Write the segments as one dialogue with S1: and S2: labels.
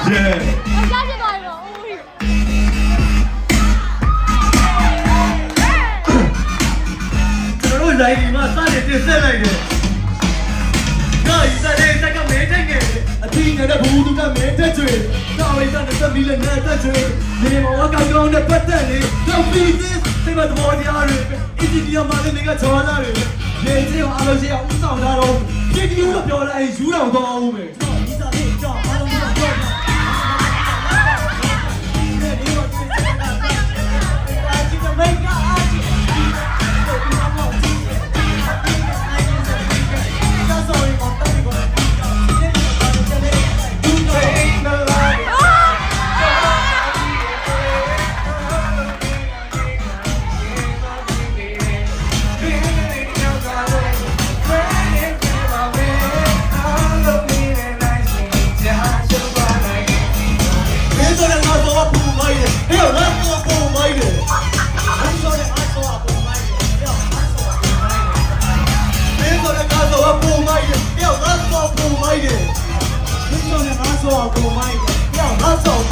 S1: ကြားချင်သွားပြီတော့ဦးကြီး
S2: ကျွန်တော်တို့လိုက်ဒီမှာစတင်တင်ဆက်လိုက်တယ်။ဒါဤတဲ့တက်ကမဲတဲ့ငယ်အထီးနေတဲ့ဘူးသူကမဲတဲ့ကျွေးတောင်းလိုက်တဲ့သမီးလည်းနဲ့တဲ့ကျွေးနေမောကောင်းကောင်းနဲ့ပတ်သက်နေတော့ပြီးသေးစိတ်မတော်တရားတွေအင်ဂျင်နီယာမလေးတွေကချောလာတွေနေချင်အောင်အားလုံးရှိအောင်ဥဆောင်လာတော့ဒီဒီကိုပြောလိုက်ယူတော်တော့အောင်မယ်။ဒီစားလေးကြောက်အားလုံးကပြောတာ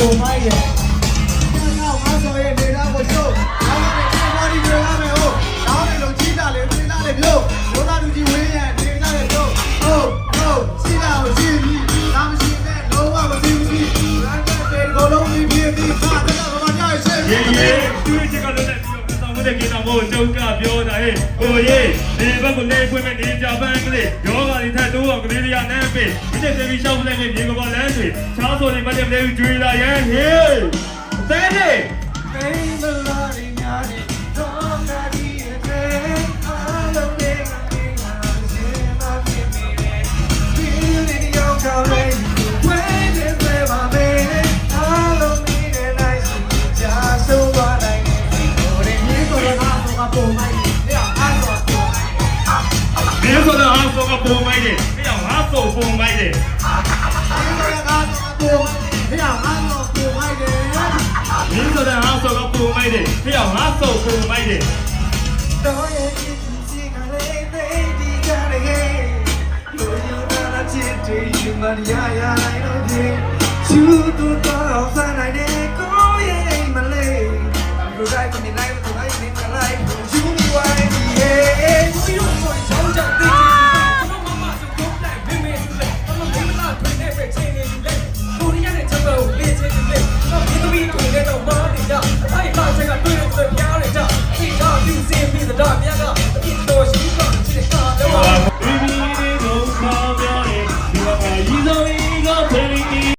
S2: ကိုမိုင်းရဲ့နောက်ငါဆိုရဲ့နေလာကိုချိုးနောက်ကနေဒီဘောဒီတွေရမယ်ဟုတ်နောက်နေလုံးကြီးတာလေပြင်းလာလေပြုတ်လောလာလူကြီးဝင်းရနေလာလေပြုတ်ဟုတ်စီလာကိုစီပြီးနာမရှိနဲ့လုံးဝမစီဘူးရန်တဲ့ကိုလုံးပြီးပြီးပြီးခါတဲ့ဘာမှမရရှိဘူး
S3: ရေးသူ့ချက်ကလည်းပြီးတော့ဆောင်တဲ့ကိစ္စမို့တုံးကပြောတာဟဲ့ဟိုရေးဒီဘက်ကနေဖွင့်မဲ့နေကြပန်းကလေးယောဂါတွေထက်တိုးအောင်ကလေးတွေကနမ်းပေးဒီတဲ့ပြေရှောက်လိုက်နဲ့မြေကပါလမ်းတွေချားဆိုနေမတဲ့လေးကျွေးလာရဲ့ဟေးတဲ့နေ
S2: မိမလာရီညာရီတော့ငါဒီရဲ့အားလုံးလေးငါရှင်မဖြစ်နေတယ်ဒီလေးရောက်တော့လေဝဲတဲ့ပဲပါပဲအားလုံးလေးနဲ့နိုင်စီချာဆိုပါနိုင်တယ်ဟိုတဲ့မြေကိုလည်းအားတော့ပုံမိုင်းတယ်အားတော့ပုံမိုင်း
S3: မြေဆိုတဲ့အားဆိုကပုံမိုင်းတယ်အဲ့အောင်အားဆိုပုံမိုင်းတယ်မင်းဆိုတဲ့ဟာဆိုကပူမိုက်တယ်ဖျောက်ငါဆိုပူမိုက်တယ်
S2: တော့ရဲ့ချစ်ချစ်ကလေးသေးဒီကြရဲလူယူတာချစ်တယ်ယူမရရနိုင်လို့ချူတူတော့